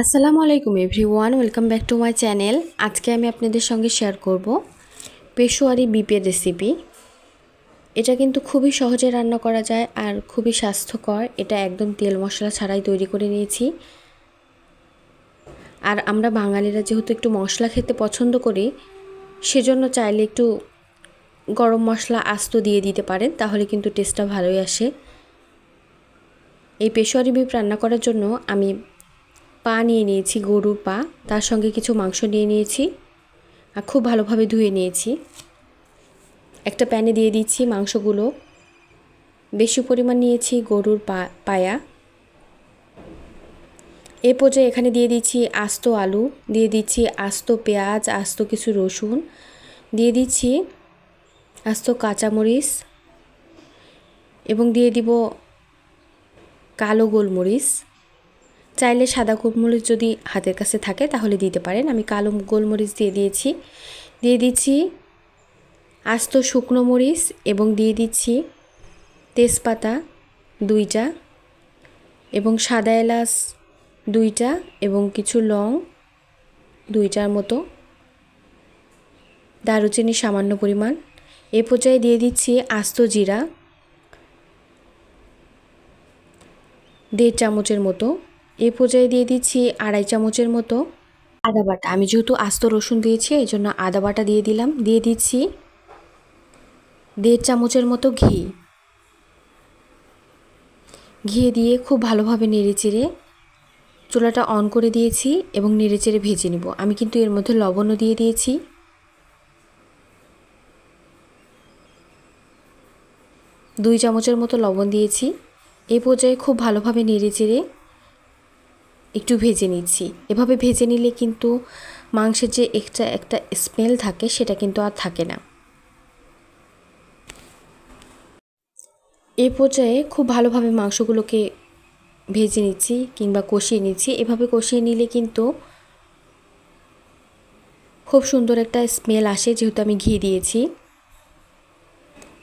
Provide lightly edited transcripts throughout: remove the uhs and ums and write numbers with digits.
আসসালামু আলাইকুম everyone, welcome back to my channel. আজকে আমি আপনাদের সঙ্গে শেয়ার করব পেশোয়ারি বিপের রেসিপি। এটা কিন্তু খুবই সহজে রান্না করা যায় আর খুবই স্বাস্থ্যকর। এটা একদম তেল মশলা ছাড়াই তৈরি করে নিয়েছি। আর আমরা বাঙালিরা যেহেতু একটু মশলা খেতে পছন্দ করি, সেজন্য চাইলে একটু গরম মশলা আস্ত দিয়ে দিতে পারেন, তাহলে কিন্তু টেস্টটা ভালোই আসে। এই পেশোয়ারি বিপ রান্না করার জন্য আমি পা নিয়ে নিয়েছি, গরুর পা, তার সঙ্গে কিছু মাংস নিয়ে নিয়েছি আর খুব ভালোভাবে ধুয়ে নিয়েছি। একটা প্যানে দিয়ে দিচ্ছি মাংসগুলো। বেশি পরিমাণ নিয়েছি গরুর পায়া। এ পর্যায়ে এখানে দিয়ে দিচ্ছি আস্ত আলু, দিয়ে দিচ্ছি আস্ত পেঁয়াজ, আস্ত কিছু রসুন, দিয়ে দিচ্ছি আস্ত কাঁচামরিচ এবং দিয়ে দিব কালো গোলমরিচ। চাইলে সাদা গোলমরিচ যদি হাতের কাছে থাকে তাহলে দিতে পারেন। আমি কালো গোলমরিচ দিয়ে দিয়েছি। দিয়ে দিচ্ছি আস্ত শুকনো মরিচ এবং দিয়ে দিচ্ছি তেজপাতা 2টা এবং সাদা এলাচ 2টা এবং কিছু লং 2টার মতো, দারুচিনি সামান্য পরিমাণ। এ পর্যায়ে দিয়ে দিচ্ছি আস্ত জিরা 1.5 চামচের মতো। এ পর্যায়ে দিয়ে দিচ্ছি 2.5 চামচের মতো আদা বাটা। আমি যেহেতু আস্ত রসুন দিয়েছি এই জন্য আদা বাটা দিয়ে দিলাম। দিয়ে দিচ্ছি 1.5 চামচের মতো ঘি। ঘি দিয়ে খুব ভালোভাবে নেড়েচেড়ে চুলাটা অন করে দিয়েছি এবং নেড়েচেড়ে ভেজে নিব। আমি কিন্তু এর মধ্যে লবণও দিয়ে দিয়েছি। 2 চামচের মতো লবণ দিয়েছি। এই পর্যায়ে খুব ভালোভাবে নেড়েচেড়ে একটু ভেজে নিচ্ছি। এভাবে ভেজে নিলে কিন্তু মাংসের যে একটা স্মেল থাকে সেটা কিন্তু আর থাকে না। এই পর্যায়ে খুব ভালোভাবে মাংসগুলোকে ভেজে নিচ্ছি কিংবা কষিয়ে নিচ্ছি। এভাবে কষিয়ে নিলে কিন্তু খুব সুন্দর একটা স্মেল আসে, যেহেতু আমি ঘি দিয়েছি।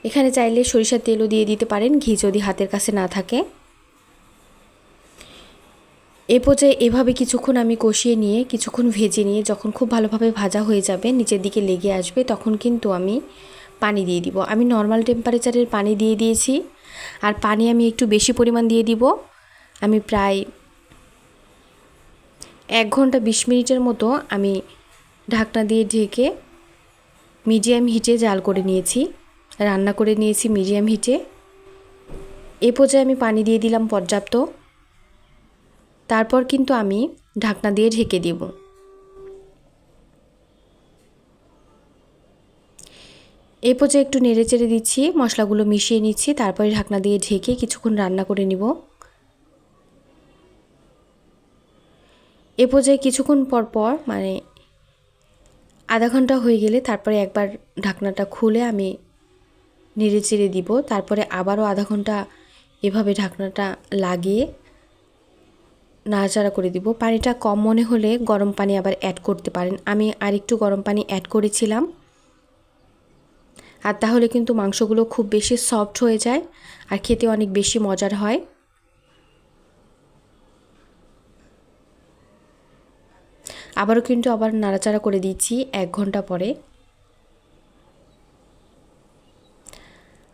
এখানে চাইলে সরিষার তেলও দিয়ে দিতে পারেন, ঘি যদি হাতের কাছে না থাকে। এ পর্যায়ে এভাবে কিছুক্ষণ আমি কষিয়ে নিয়ে কিছুক্ষণ ভেজে নিয়ে যখন খুব ভালোভাবে ভাজা হয়ে যাবে, নিচের দিকে লেগে আসবে, তখন কিন্তু আমি পানি দিয়ে দিব। আমি নর্মাল টেম্পারেচারের পানি দিয়ে দিয়েছি আর পানি আমি একটু বেশি পরিমাণ দিয়ে দিব। আমি প্রায় 1 ঘন্টা 20 মিনিটের মতো আমি ঢাকনা দিয়ে ঢেকে মিডিয়াম হিটে জাল করে নিয়েছি, রান্না করে নিয়েছি মিডিয়াম হিটে। এ পর্যায়ে আমি পানি দিয়ে দিলাম পর্যাপ্ত। তারপর কিন্তু আমি ঢাকনা দিয়ে ঢেকে দেব। এই পর্যায়ে একটু নেড়েচেড়ে দিচ্ছি, মশলাগুলো মিশিয়ে নিচ্ছি, তারপরে ঢাকনা দিয়ে ঢেকে কিছুক্ষণ রান্না করে নিব। এ পর্যায়ে কিছুক্ষণ পর পর মানে আধা ঘন্টা হয়ে গেলে তারপরে একবার ঢাকনাটা খুলে আমি নেড়েচেড়ে দিব। তারপরে আবারও আধা ঘন্টা এভাবে ঢাকনাটা লাগিয়ে নাড়াচাড়া করে দিব। পানিটা কম মনে হলে গরম পানি আবার অ্যাড করতে পারেন। আমি আরেকটু গরম পানি অ্যাড করেছিলাম। আর তাহলে কিন্তু মাংসগুলো খুব বেশি সফট হয়ে যায় আর খেতে অনেক বেশি মজার হয়। আবারও কিন্তু আবার নাড়াচাড়া করে দিচ্ছি 1 ঘন্টা পরে।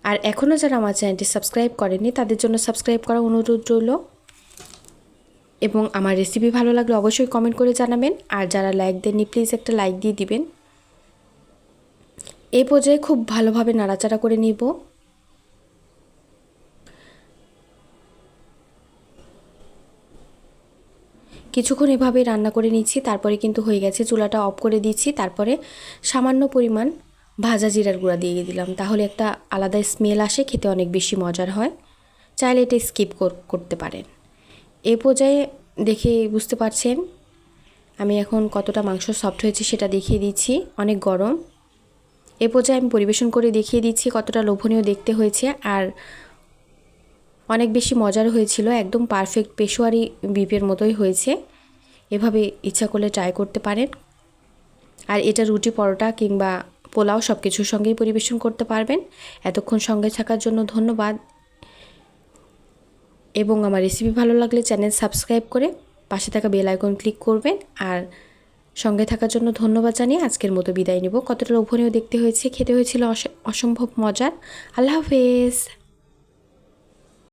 আর এখনও যারা আমার চ্যানেলটি সাবস্ক্রাইব করেনি তাদের জন্য সাবস্ক্রাইব করা অনুরোধ রইল এবং আমার রেসিপি ভালো লাগলে অবশ্যই কমেন্ট করে জানাবেন। আর যারা লাইক দেননি প্লিজ একটা লাইক দিয়ে দিবেন। এই পর্যায়ে খুব ভালোভাবে নাড়াচাড়া করে নিব। কিছুক্ষণ এভাবে রান্না করে নিচ্ছি, তারপরে কিন্তু হয়ে গেছে। চুলাটা অফ করে দিচ্ছি, তারপরে সামান্য পরিমাণ ভাজা জিরার গুঁড়া দিয়ে দিলাম, তাহলে একটা আলাদা স্মেল আসে, খেতে অনেক বেশি মজার হয়। চাইলে এটা স্কিপ করতে পারেন। এ পর্যায়ে দেখে বুঝতে পারছেন আমি এখন কতটা মাংস সফট হয়েছে সেটা দেখিয়ে দিচ্ছি। অনেক গরম। এ পর্যায়ে আমি পরিবেশন করে দেখিয়ে দিচ্ছি কতটা লোভনীয় দেখতে হয়েছে আর অনেক বেশি মজার হয়েছিল। একদম পারফেক্ট পেশোয়ারি বিপের মতোই হয়েছে। এভাবে ইচ্ছা করলে ট্রাই করতে পারেন। আর এটা রুটি, পরোটা কিংবা পোলাও সব কিছুর সঙ্গেই পরিবেশন করতে পারবেন। এতক্ষণ সঙ্গে থাকার জন্য ধন্যবাদ এবং আমার রেসিপি ভালো লাগলে চ্যানেল সাবস্ক্রাইব করে পাশে থাকা বেল আইকন ক্লিক করবেন। আর সঙ্গে থাকার জন্য ধন্যবাদ জানিয়ে আজকের মতো বিদায় নেব। কতটা লোভনীয় দেখতে হয়েছে, খেতে হয়েছিল অসম্ভব মজার। আল্লাহ হাফেজ।